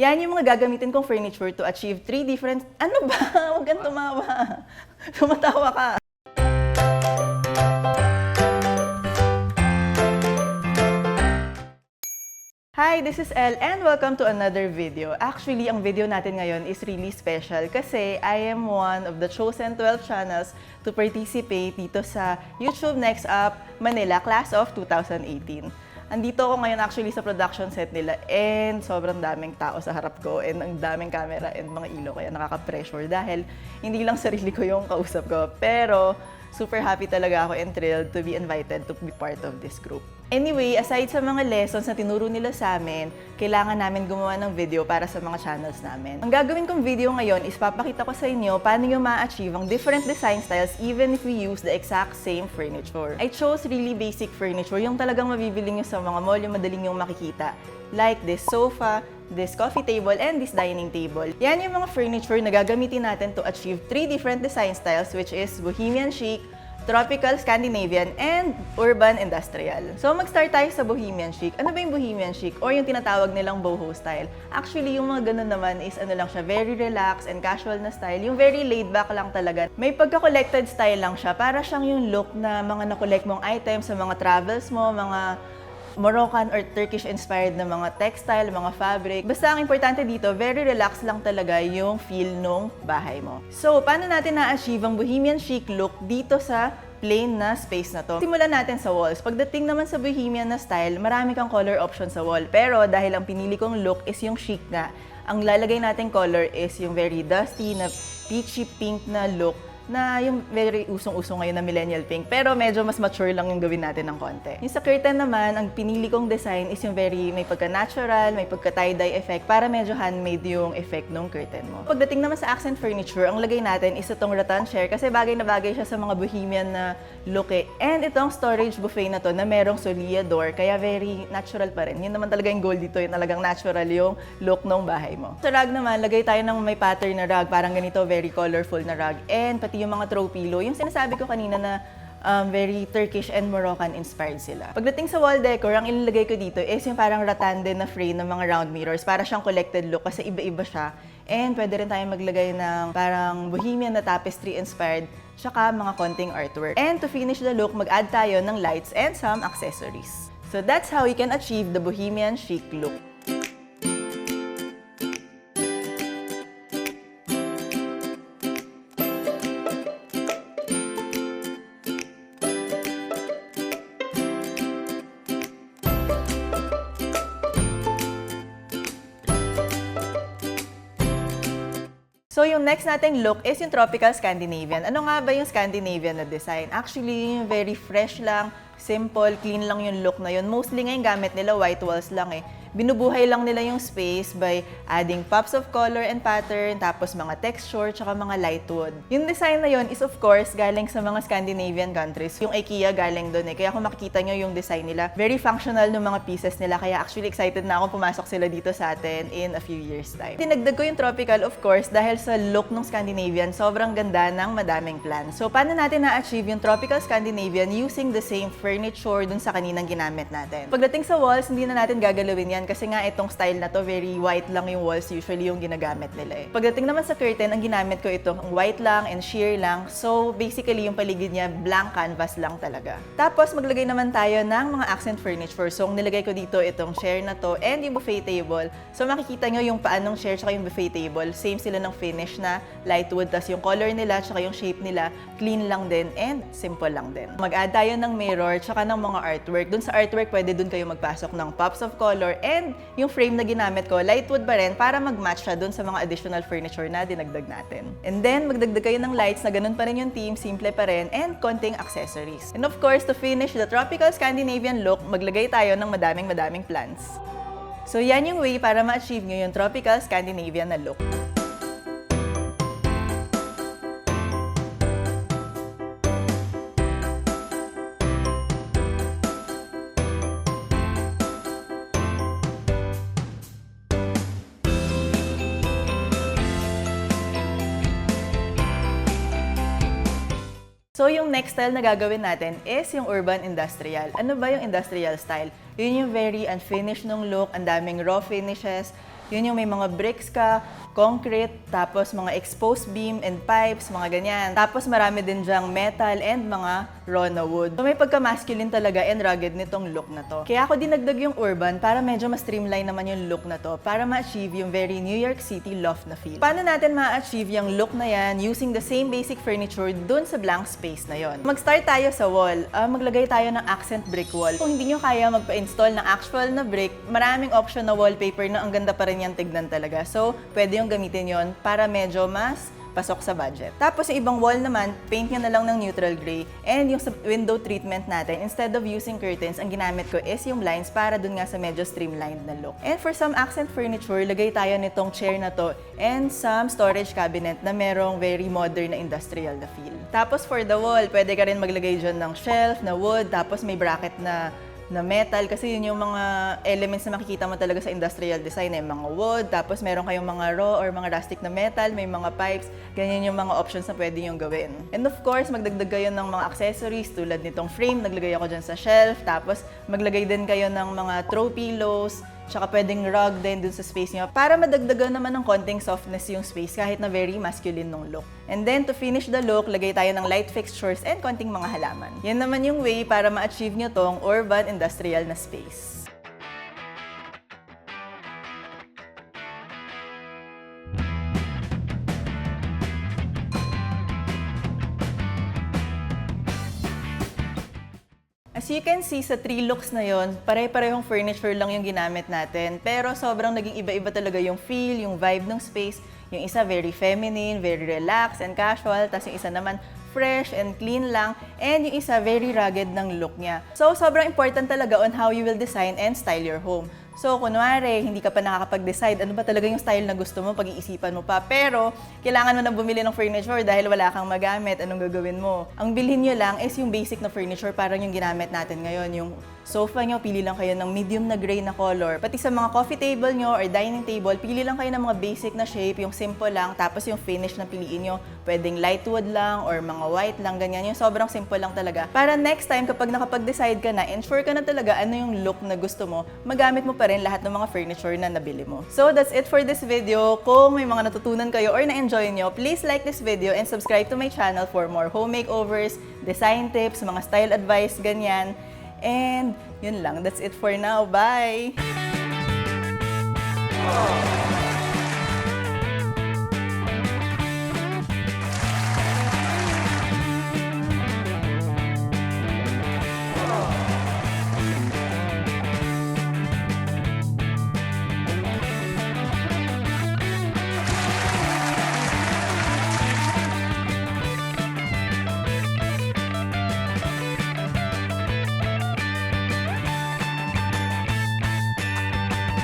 Yan yung mga gagamitin kong furniture to achieve 3 different... Ano ba? Huwag kang tumawa. Tumatawa ka. Hi, this is Elle and welcome to another video. Actually, ang video natin ngayon is really special kasi I am one of the chosen 12 channels to participate dito sa YouTube NextUp Manila Class of 2018. Andito ako ngayon actually sa production set nila and sobrang daming tao sa harap ko and ang daming camera and mga ilaw kaya nakaka-pressure dahil hindi lang sarili ko yung kausap ko pero super happy talaga ako and thrilled to be invited to be part of this group. Anyway, aside sa mga lessons na tinuro nila sa amin, kailangan namin gumawa ng video para sa mga channels namin. Ang gagawin kong video ngayon is papakita ko sa inyo paano nyo ma-achieve ang different design styles even if we use the exact same furniture. I chose really basic furniture, yung talagang mabibili nyo sa mga mall, yung madaling yung makikita. Like this sofa, this coffee table, and this dining table. Yan yung mga furniture na gagamitin natin to achieve 3 different design styles which is Bohemian Chic, Tropical Scandinavian, and Urban Industrial. So mag-start tayo sa Bohemian Chic. Ano ba yung Bohemian Chic? Or yung tinatawag nilang boho style. Actually, yung mga ganun naman is ano lang siya, very relaxed and casual na style. Yung very laid back lang talaga. May pagka-collected style lang siya. Para siyang yung look na mga na-collect mong items sa mga travels mo, mga Moroccan or Turkish-inspired na mga textile, mga fabric. Basta ang importante dito, very relaxed lang talaga yung feel nung bahay mo. So, paano natin na-achieve ang Bohemian Chic look dito sa plain na space na to? Simulan natin sa walls. Pagdating naman sa Bohemian na style, marami kang color option sa wall. Pero dahil ang pinili kong look is yung chic nga, ang lalagay nating color is yung very dusty na peachy pink na look na yung very usong-usong ngayon na millennial pink. Pero medyo mas mature lang yung gawin natin ng konti. Yung sa curtain naman, ang pinili kong design is yung very may pagka-natural, may pagka-tie-dye effect para medyo handmade yung effect ng curtain mo. Pagdating naman sa accent furniture, ang lagay natin is itong rattan chair kasi bagay na bagay siya sa mga bohemian na look eh. And itong storage buffet na to na merong Solia door, kaya very natural pa rin. Yun naman talaga yung goal dito, yung talagang natural yung look ng bahay mo. Sa rug naman, lagay tayo ng may pattern na rug, parang ganito, very colorful na rug. And pati yung mga throw pillow, yung sinasabi ko kanina na very Turkish and Moroccan inspired sila. Pagdating sa wall decor, ang ilalagay ko dito is yung parang rattan din na frame ng mga round mirrors para siyang collected look kasi iba-iba siya. And pwede rin tayong maglagay ng parang bohemian na tapestry inspired tsaka mga konting artwork. And to finish the look, mag-add tayo ng lights and some accessories. So that's how you can achieve the Bohemian Chic look. So, yung next nating look is yung Tropical Scandinavian. Ano nga ba yung Scandinavian na design? Actually, yung very fresh lang, simple, clean lang yung look na yun. Mostly ngayon gamit nila white walls lang eh. Binubuhay lang nila yung space by adding pops of color and pattern, tapos mga texture, tsaka mga light wood. Yung design na yun is of course galing sa mga Scandinavian countries. Yung IKEA galing doon eh. Kaya kung makikita nyo yung design nila, very functional ng mga pieces nila. Kaya actually excited na ako pumasok sila dito sa atin in a few years time. Tinagdag ko yung tropical of course dahil sa look ng Scandinavian, sobrang ganda ng madaming plants. So paano natin na-achieve yung tropical Scandinavian using the same furniture dun sa kaninang ginamit natin? Pagdating sa walls, hindi na natin gagalawin yan kasi nga itong style na to, very white lang yung walls, usually yung ginagamit nila eh. Pagdating naman sa curtain, ang ginamit ko itong white lang and sheer lang. So basically yung paligid niya, blank canvas lang talaga. Tapos maglagay naman tayo ng mga accent furniture. So ang nilagay ko dito itong chair na to and yung buffet table. So makikita nyo yung paanong chair tsaka yung buffet table. Same sila ng finish na light wood. Tapos yung color nila tsaka yung shape nila, clean lang din and simple lang din. Mag-add tayo ng mirror tsaka ng mga artwork. Dun sa artwork, pwede dun kayo magpasok ng pops of color and yung frame na ginamit ko, light wood pa rin para mag-match siya dun sa mga additional furniture na dinagdag natin. And then, magdagdag kayo ng lights na ganun pa rin yung theme, simple pa rin, and konting accessories. And of course, to finish the tropical Scandinavian look, maglagay tayo ng madaming plants. So yan yung way para ma-achieve nyo yung tropical Scandinavian na look. So, yung next style na gagawin natin is yung urban industrial. Ano ba yung industrial style? Yun yung very unfinished nung look, ang daming raw finishes, Yun yung may mga bricks ka, concrete, tapos mga exposed beam and pipes, mga ganyan. Tapos marami din dyang metal and mga raw na wood. So may pagka-masculine talaga and rugged nitong look na to. Kaya ako dinagdag yung urban para medyo mas streamline naman yung look na to para ma-achieve yung very New York City loft na feel. Paano natin ma-achieve yung look na yan using the same basic furniture dun sa blank space na yon? Mag-start tayo sa wall. Maglagay tayo ng accent brick wall. Kung hindi nyo kaya magpa-install ng actual na brick, maraming option na wallpaper na ang ganda pa rin yan tignan talaga. So, pwede yung gamitin yon para medyo mas pasok sa budget. Tapos yung ibang wall naman, paint nyo na lang ng neutral gray. And yung sa window treatment natin, instead of using curtains, ang ginamit ko is yung blinds para dun nga sa medyo streamlined na look. And for some accent furniture, lagay tayo nitong chair na to and some storage cabinet na merong very modern na industrial na feel. Tapos for the wall, pwede ka rin maglagay dyan ng shelf na wood, tapos may bracket na metal kasi yun yung mga elements na makikita mo talaga sa industrial design, mga wood, tapos meron kayong mga raw or mga rustic na metal, may mga pipes, ganyan yung mga options na pwede yung gawin. And of course, magdagdag kayo ng mga accessories tulad nitong frame, naglagay ako dyan sa shelf, tapos maglagay din kayo ng mga throw pillows, tsaka pwedeng rug din dun sa space nyo para madagdagan naman ng konting softness yung space kahit na very masculine nung look. And then to finish the look, lagay tayo ng light fixtures and konting mga halaman. Yan naman yung way para ma-achieve nyo tong urban industrial na space. As you can see, sa 3 looks na yon, pare-parehong furniture lang yung ginamit natin. Pero sobrang naging iba-iba talaga yung feel, yung vibe ng space. Yung isa very feminine, very relaxed and casual. Tapos yung isa naman fresh and clean lang. And yung isa very rugged ng look niya. So sobrang important talaga on how you will design and style your home. So, kunwari, hindi ka pa nakakapag-decide ano ba talaga yung style na gusto mo, pag-iisipan mo pa. Pero, kailangan mo na bumili ng furniture dahil wala kang magamit, anong gagawin mo? Ang bilhin nyo lang is yung basic na furniture, parang yung ginamit natin ngayon. Yung sofa nyo, pili lang kayo ng medium na gray na color. Pati sa mga coffee table nyo or dining table, pili lang kayo ng mga basic na shape, yung simple lang, tapos yung finish na piliin nyo, pwedeng light wood lang or mga white lang, ganyan. Yung sobrang simple lang talaga. Para next time, kapag nakapag-decide ka na, ensure ka na talaga ano yung look na gusto mo, magamit mo pa rin lahat ng mga furniture na nabili mo. So, that's it for this video. Kung may mga natutunan kayo or na-enjoy nyo, please like this video and subscribe to my channel for more home makeovers, design tips, mga style advice, ganyan. And yun lang. That's it for now. Bye!